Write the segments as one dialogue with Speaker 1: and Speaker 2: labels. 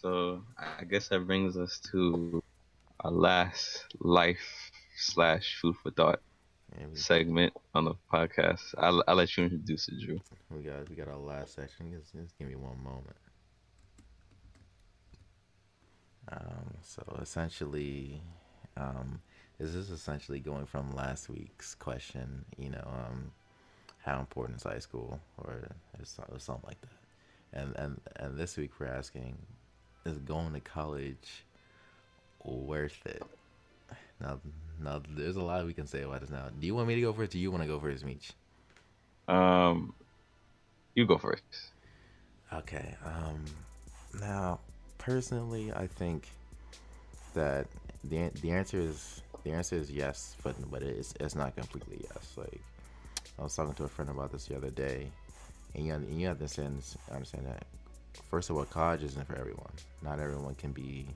Speaker 1: So I guess that brings us to our last life slash food for thought
Speaker 2: And
Speaker 1: segment on the podcast. I'll let you introduce it, Drew.
Speaker 2: we got our last section. Just give me one moment. So essentially, um, this is essentially going from last week's question. How important is high school, or something like that. And this week we're asking, is going to college worth it? Now, now there's a lot we can say about this. Now, do you want me to go first? Do you want to go first, Meech?
Speaker 1: Um, you go first.
Speaker 2: Okay. Now, personally, I think that the answer is yes, but it's not completely yes. Like I was talking to a friend about this the other day, and you have to understand that. First of all, college isn't for everyone. Not everyone can be.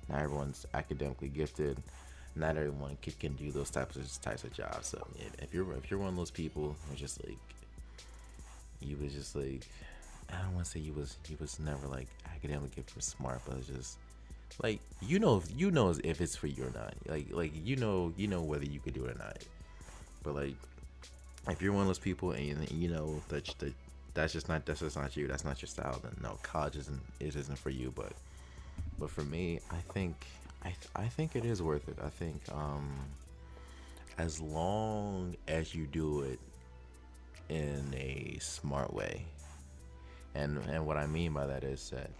Speaker 2: Not everyone's academically gifted. Not everyone can do those types of jobs. So if you're one of those people who's just like you was just like I don't want to say you was never like academically gifted or smart, but it's just like you know if it's for you or not. Like you know whether you could do it or not. But like if you're one of those people and you know that's just not you. That's not your style. Then no, college isn't for you. But for me, I think it is worth it. I think as long as you do it in a smart way, and what I mean by that is that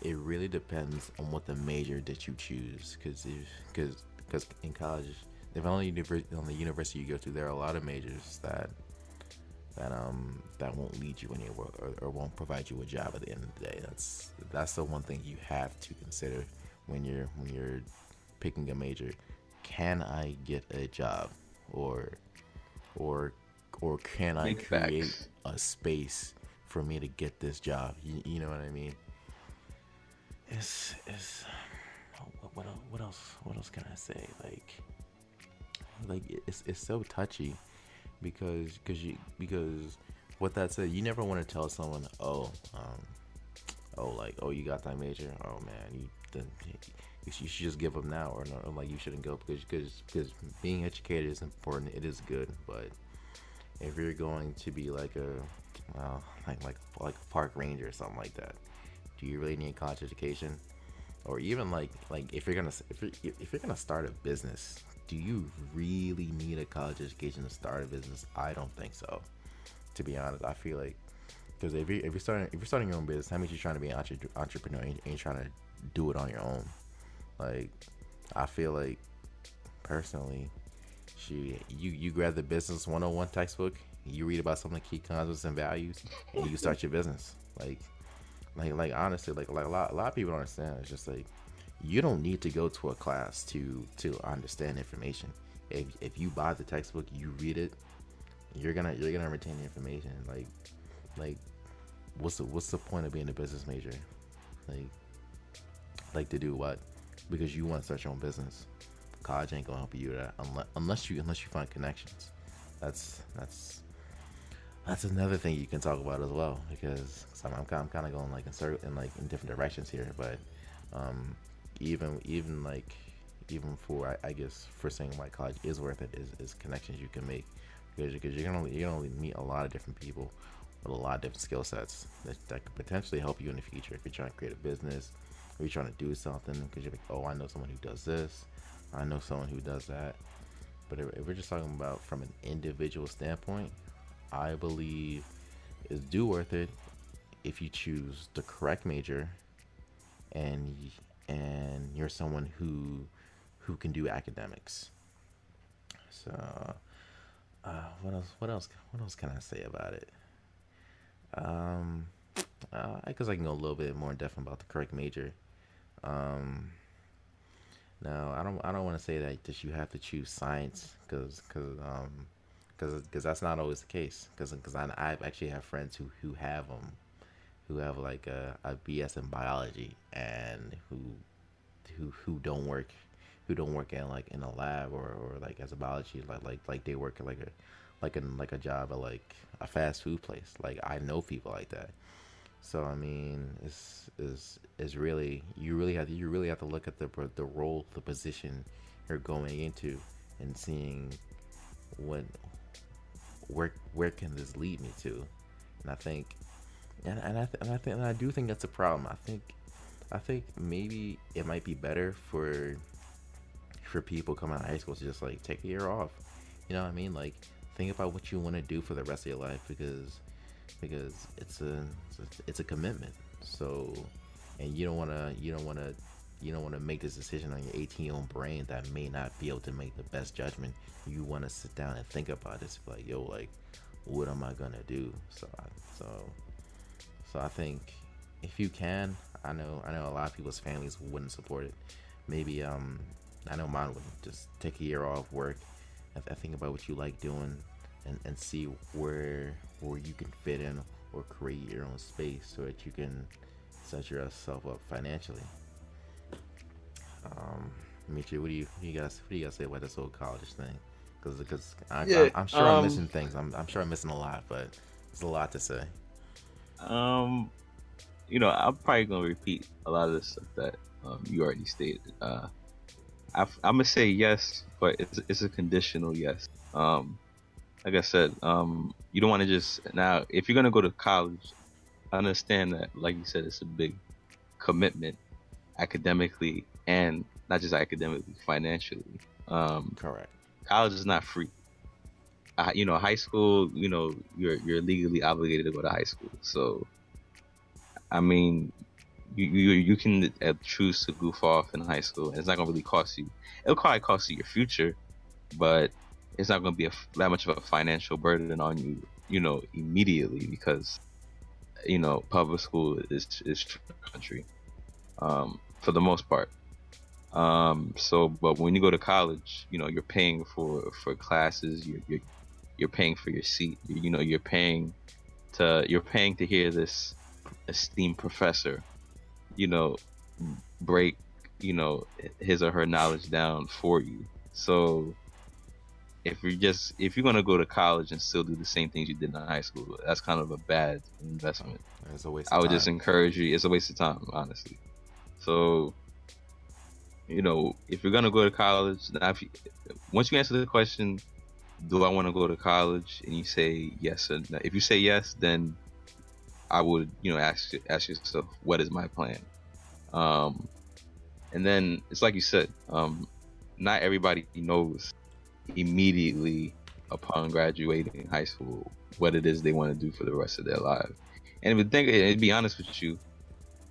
Speaker 2: it really depends on what the major that you choose. Because in college, on the university you go to, there are a lot of majors that won't lead you anywhere, or won't provide you a job at the end of the day. That's the one thing you have to consider when you're picking a major. Can I get a job, or or or can I
Speaker 1: Big
Speaker 2: create
Speaker 1: facts.
Speaker 2: a space for me to get this job? You know what I mean? It's what else can I say? Like it's so touchy because what that said, you never want to tell someone, oh, you got that major, oh man, you should just give up now, or no, or like you shouldn't go, because being educated is important, it is good. But if you're going to be like like a park ranger or something like that, do you really need college education? Or even like if you're gonna start a business, do you really need a college education to start a business? I don't think so. To be honest, I feel like, because if you're starting your own business, that means you're trying to be an entrepreneur, and you're trying to do it on your own. Like I feel like personally, you grab the business 101 textbook, you read about some of the key concepts and values, and you start your business. Like honestly, like a lot of people don't understand. It's just like you don't need to go to a class to understand information. If you buy the textbook, you read it, you're gonna retain the information. Like what's the point of being a business major? Like to do what? Because you want to start your own business. College ain't gonna help you with that unless you find connections. That's another thing you can talk about as well, because I'm kind of going like in different directions here. But um, even like even for I guess for saying why college is worth it is connections you can make, because you can only meet a lot of different people with a lot of different skill sets that could potentially help you in the future if you're trying to create a business, or you're trying to do something, because you're like, oh, I know someone who does this, I know someone who does that. But if we're just talking about from an individual standpoint, I believe it's do worth it if you choose the correct major, and and you're someone who can do academics. So what else can I say about it? Um, I guess I can go a little bit more in depth about the correct major. Um, Now, I don't want to say that you have to choose science, because that's not always the case. Because I actually have friends who have like a BS in biology, and who don't work in like in a lab, or like as a biology, like they work at like a job at like a fast food place. Like I know people like that, So I mean, it's really you really have to look at the role, the position you're going into, and seeing what where can this lead me to. And I think and I do think that's a problem. I think maybe it might be better for people coming out of high school to just like take a year off. You know what I mean? Like think about what you want to do for the rest of your life because it's a commitment. So, and you don't want to make this decision on your 18-year-old brain that may not be able to make the best judgment. You want to sit down and think about this, like yo, like what am I gonna do? So so I think if you can, I know a lot of people's families wouldn't support it. Maybe I know mine would just take a year off work. I think about what you like doing and see where you can fit in or create your own space so that you can set yourself up financially. Mitri, what do you guys say about this whole college thing? Because
Speaker 1: Yeah.
Speaker 2: I'm sure I'm missing things. I'm sure I'm missing a lot, but there's a lot to say.
Speaker 1: Um. I'm probably gonna repeat a lot of the stuff that you already stated. I'm gonna say yes, but it's a conditional yes. Like I said, you don't want to just now. If you're gonna go to college, I understand that, like you said, it's a big commitment academically and not just academically, financially.
Speaker 2: Correct.
Speaker 1: College is not free. High school. You're legally obligated to go to high school. So, I mean, you can choose to goof off in high school, and it's not gonna really cost you. It'll probably cost you your future, but it's not gonna be that much of a financial burden on you, immediately because public school is country, for the most part. But when you go to college, you're paying for classes, you're paying for your seat, you're paying to hear this esteemed professor, you know, break, his or her knowledge down for you. So if you're gonna go to college and still do the same things you did in high school, that's kind of a bad investment.
Speaker 2: It's a waste
Speaker 1: I
Speaker 2: of
Speaker 1: would just
Speaker 2: time.
Speaker 1: encourage you. It's a waste of time, honestly. So, if you're gonna go to college, now once you answer the question, do I want to go to college, and you say yes or no. If you say yes, then I would, ask yourself, what is my plan? And then it's like you said, not everybody knows immediately upon graduating high school what it is they want to do for the rest of their lives. And to be honest with you,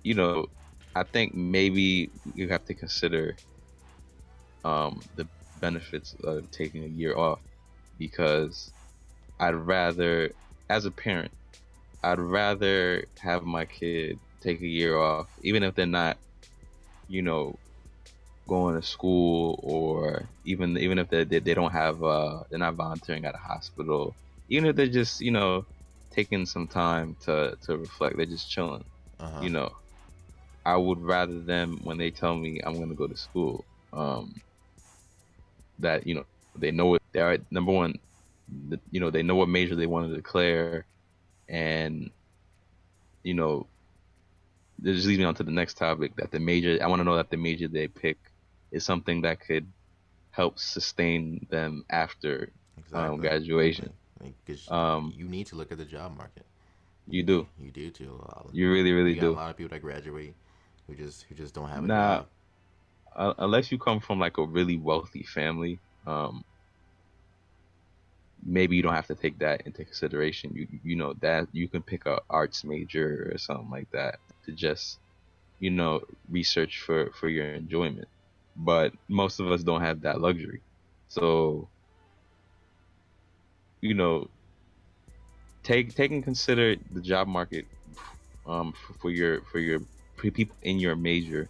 Speaker 1: you know, I think maybe you have to consider the benefits of taking a year off, because I'd rather, as a parent, I'd rather have my kid take a year off, even if they're not, you know, going to school, or even if they don't have they're not volunteering at a hospital, even if they're just taking some time to reflect, they're just chilling.
Speaker 2: Uh huh.
Speaker 1: You know, I would rather them, when they tell me I'm going to go to school, that they know what they are. Number one, they know what major they want to declare, and you know this just leads me on to the next topic. That the major, I want to know that the major they pick is something that could help sustain them after
Speaker 2: Exactly.
Speaker 1: graduation.
Speaker 2: Because
Speaker 1: Um,
Speaker 2: you need to look at the job market.
Speaker 1: you do,
Speaker 2: You do too.
Speaker 1: you really, really
Speaker 2: You got a
Speaker 1: do.
Speaker 2: lot of people that graduate who just don't have a
Speaker 1: Now,
Speaker 2: job.
Speaker 1: unless you come from like a really wealthy family, maybe you don't have to take that into consideration. You know that you can pick a arts major or something like that to just research for your enjoyment. But most of us don't have that luxury. So you know take and consider the job market, for people in your major,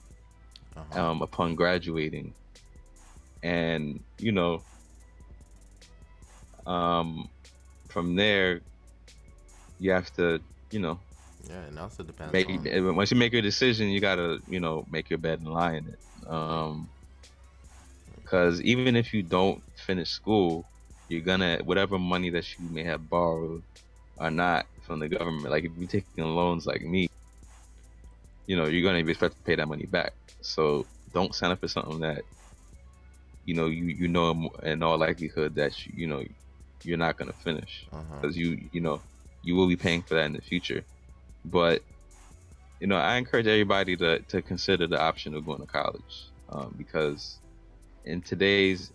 Speaker 2: Uh huh.
Speaker 1: upon graduating, and um from there you have to you know
Speaker 2: Yeah, and also depends
Speaker 1: make
Speaker 2: on.
Speaker 1: once you make your decision, you gotta make your bed and lie in it. Because even if you don't finish school, you're gonna, whatever money that you may have borrowed or not from the government, like if you're taking loans like me, you're gonna be expected to pay that money back. So don't sign up for something that in all likelihood that you're not gonna finish, because you will be paying for that in the future. But I encourage everybody to consider the option of going to college, because in today's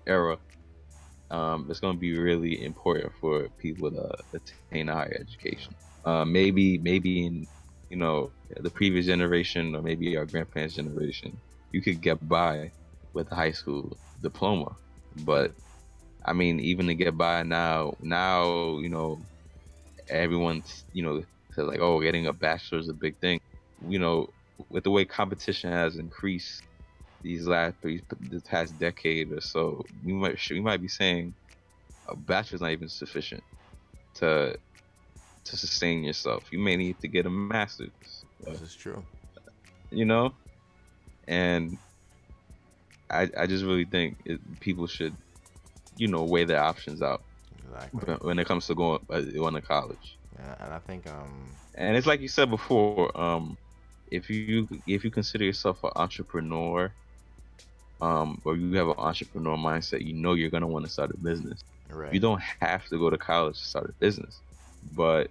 Speaker 1: era, it's going to be really important for people to attain a higher education. Maybe in the previous generation, or maybe our grandparents' generation, you could get by with a high school diploma. But I mean, even to get by now, everyone's says like, oh, getting a bachelor is a big thing. With the way competition has increased this past decade or so, we might be saying a bachelor's not even sufficient to sustain yourself. You may need to get a master's.
Speaker 2: This is true.
Speaker 1: And I just really think people should weigh their options out.
Speaker 2: Exactly.
Speaker 1: When it comes to going to college.
Speaker 2: Yeah, and I think
Speaker 1: and it's like you said before, if you consider yourself an entrepreneur, or you have an entrepreneur mindset, you're gonna want to start a business.
Speaker 2: Right.
Speaker 1: You don't have to go to college to start a business, but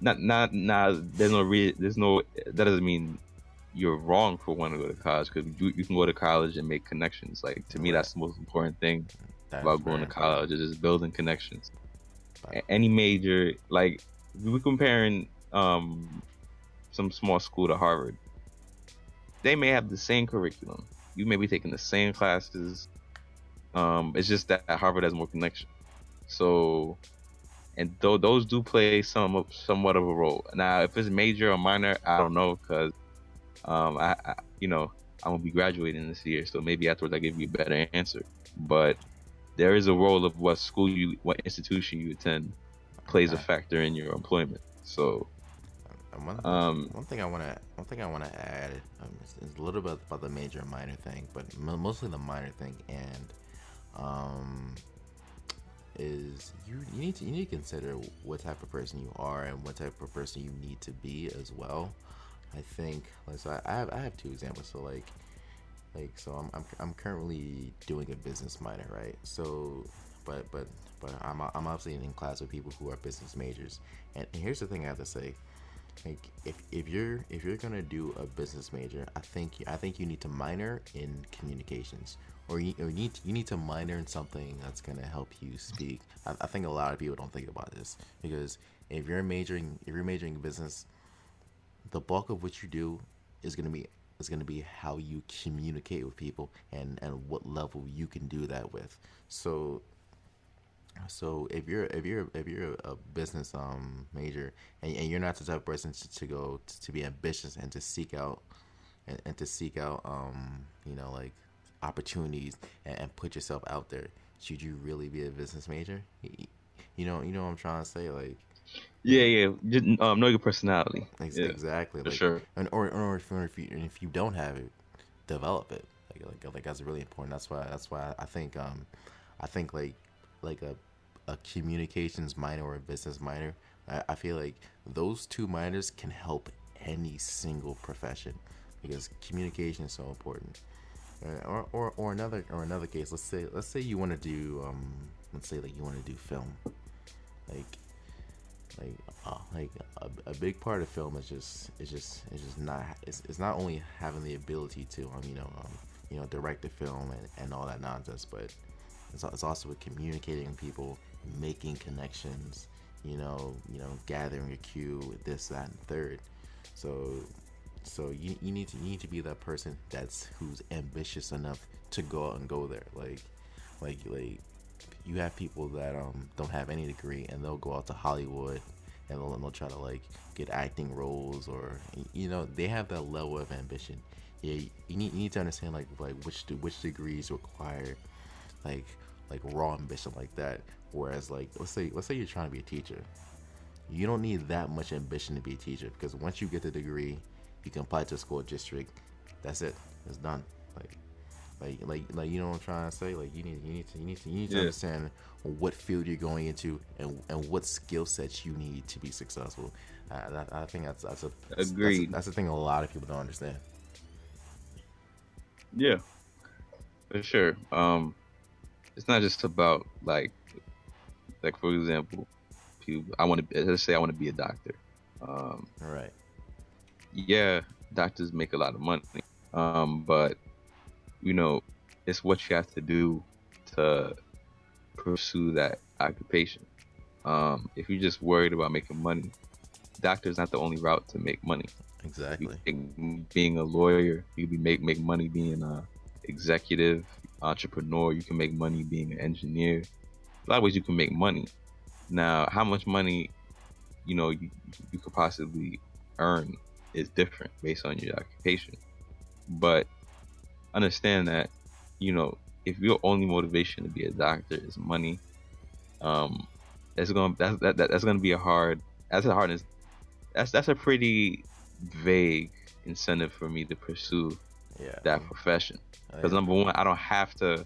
Speaker 1: not there's no that doesn't mean you're wrong for wanting to go to college, because you can go to college and make connections. Like, to me, that's the most important thing about going to college, is just building connections. Any major, like, we're comparing some small school to Harvard. They may have the same curriculum. You may be taking the same classes. It's just that Harvard has more connection. So, and those do play somewhat of a role. Now, if it's major or minor, I don't know, because I'm gonna be graduating this year, so maybe afterwards I give you a better answer. But there is a role of what institution you attend plays a factor in your employment. So
Speaker 2: one thing I want to add is a little bit about the major and minor thing, but mostly the minor thing, and is you need to consider what type of person you are and what type of person you need to be as well. I think, so I have two examples. So so I'm currently doing a business minor, right? So, but I'm obviously in class with people who are business majors, and here's the thing I have to say. Like, if you're gonna do a business major, I think you need to minor in communications, or you need to minor in something that's gonna help you speak. I think a lot of people don't think about this, because if you're majoring in business, the bulk of what you do is gonna be how you communicate with people, and what level you can do that with. So if you're a business major, and you're not the type of person to be ambitious and to seek out like opportunities, and put yourself out there, should you really be a business major? You know what I'm trying to say, like.
Speaker 1: Yeah. Just, know your personality.
Speaker 2: Exactly.
Speaker 1: For sure.
Speaker 2: And or if you don't have it, develop it. Like that's really important. That's why I think like a communications minor or a business minor, I feel like those two minors can help any single profession, because communication is so important. Or another case. Let's say you want to do film, like a big part of film is just not only having the ability to direct a film and all that nonsense, but it's also with communicating with people, making connections, gathering a cue, this, that, and third. So you need to be that person who's ambitious enough to go out and go there. Like you have people that don't have any degree, and they'll go out to Hollywood, and they'll try to like get acting roles, or they have that level of ambition. Yeah, you need to understand like which degrees require like raw ambition like that. Whereas like let's say you're trying to be a teacher, you don't need that much ambition to be a teacher, because once you get the degree, you can apply to a school district. That's it. It's done. Like you know what I'm trying to say? Like you need to understand what field you're going into, and what skill sets you need to be successful. I think
Speaker 1: Agreed.
Speaker 2: that's the thing a lot of people don't understand.
Speaker 1: Yeah, for sure. It's not just about like for example, people. I want to let's say I want to be a doctor. Um,
Speaker 2: Right.
Speaker 1: yeah, doctors make a lot of money. But you know, it's what you have to do to pursue that occupation. If you're just worried about making money, doctor's not the only route to make money.
Speaker 2: Exactly.
Speaker 1: Being a lawyer, you can make money being a executive entrepreneur. You can make money being an engineer. A lot of ways you can make money. Now, how much money you could possibly earn is different based on your occupation. But understand that if your only motivation to be a doctor is money, um, that's gonna be a hard. That's a pretty vague incentive for me to pursue
Speaker 2: Yeah.
Speaker 1: that profession. Because
Speaker 2: Yeah.
Speaker 1: number one, I don't have to.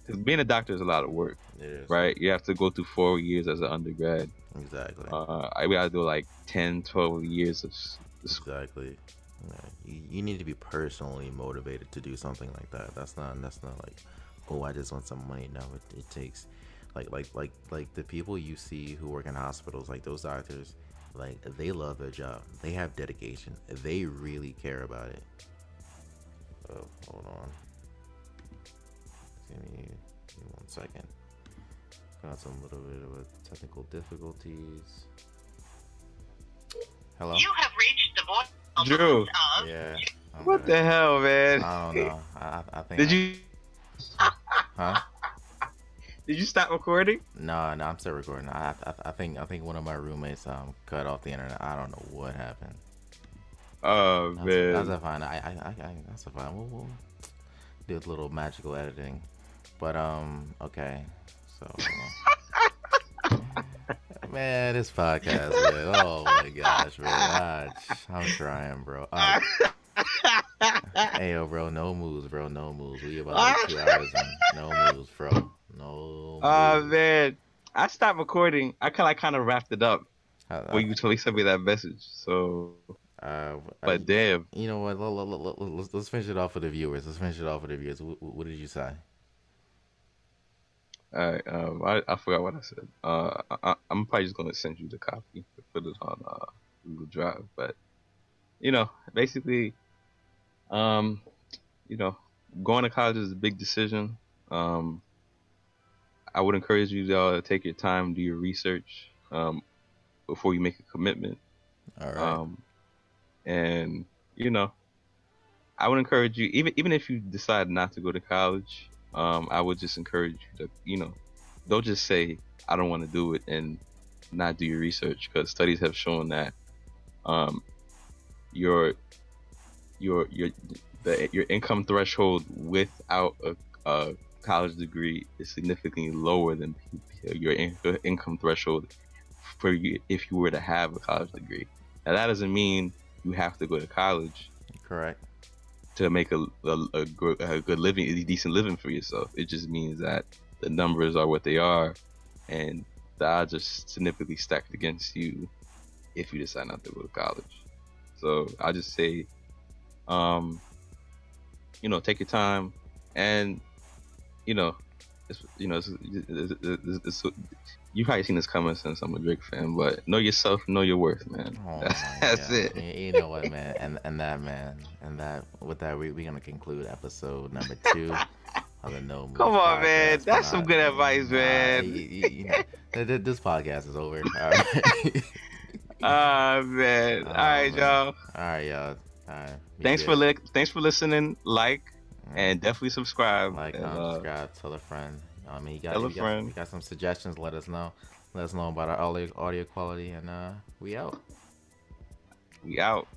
Speaker 1: Because being a doctor is a lot of work,
Speaker 2: It is.
Speaker 1: right? You have to go through 4 years as an undergrad.
Speaker 2: Exactly.
Speaker 1: We gotta do like 10, 12 years of school.
Speaker 2: Exactly. Yeah, you need to be personally motivated to do something like that. That's not like, oh, I just want some money. No, it takes like the people you see who work in hospitals, like those doctors, like they love their job. They have dedication. They really care about it. Oh, hold on. Give me 1 second. Got some little bit of technical difficulties. Hello?
Speaker 3: You have reached the voice
Speaker 1: Drew.
Speaker 3: of
Speaker 2: Yeah. I'm
Speaker 1: What
Speaker 2: good.
Speaker 1: the hell, man?
Speaker 2: I don't know. I think.
Speaker 1: Did you
Speaker 2: Huh?
Speaker 1: did you stop recording?
Speaker 2: No, I'm still recording. I think one of my roommates cut off the internet. I don't know what happened.
Speaker 1: Oh man.
Speaker 2: That's a fine. That's a fine. We'll do a little magical editing. But okay. So man, this podcast, man. Oh my gosh, man. I'm trying, bro. Hey, yo, bro. No moves, bro. No moves. We about like 2 hours in. No moves, bro. No.
Speaker 1: Oh
Speaker 2: moves.
Speaker 1: man. I stopped recording. I kind of wrapped it up when you sent me that message. So, but damn.
Speaker 2: You know what? Let's finish it off for the viewers. What did you say?
Speaker 1: All right. I forgot what I said. I'm probably just gonna send you the copy, put it on Google Drive. But basically, going to college is a big decision. I would encourage you to take your time, do your research before you make a commitment.
Speaker 2: All right.
Speaker 1: And I would encourage you, even if you decide not to go to college, I would just encourage you to, don't just say I don't want to do it and not do your research, because studies have shown that your income threshold without a college degree is significantly lower than your income threshold for you if you were to have a college degree. Now that doesn't mean you have to go to college.
Speaker 2: Correct.
Speaker 1: To make a good living, a decent living for yourself. It just means that the numbers are what they are, and the odds are significantly stacked against you if you decide not to go to college. So I just say, take your time, and you've probably seen this coming since I'm a Drake fan, but know yourself, know your worth, man.
Speaker 2: Oh,
Speaker 1: That's
Speaker 2: yeah.
Speaker 1: it.
Speaker 2: You know what, man, and that with that we're gonna conclude episode number 2 of the No Move
Speaker 1: Come on,
Speaker 2: podcast.
Speaker 1: man. That's some good advice,
Speaker 2: Nah,
Speaker 1: man.
Speaker 2: this podcast is over. All right.
Speaker 1: Man.
Speaker 2: Oh,
Speaker 1: All right,
Speaker 2: man.
Speaker 1: y'all.
Speaker 2: All right, y'all. All right.
Speaker 1: Thanks for listening. And definitely subscribe.
Speaker 2: Like,
Speaker 1: and,
Speaker 2: subscribe, tell a friend. I mean,
Speaker 1: tell a friend.
Speaker 2: You got some suggestions? Let us know. Let us know about our audio quality, and we out.
Speaker 1: We out.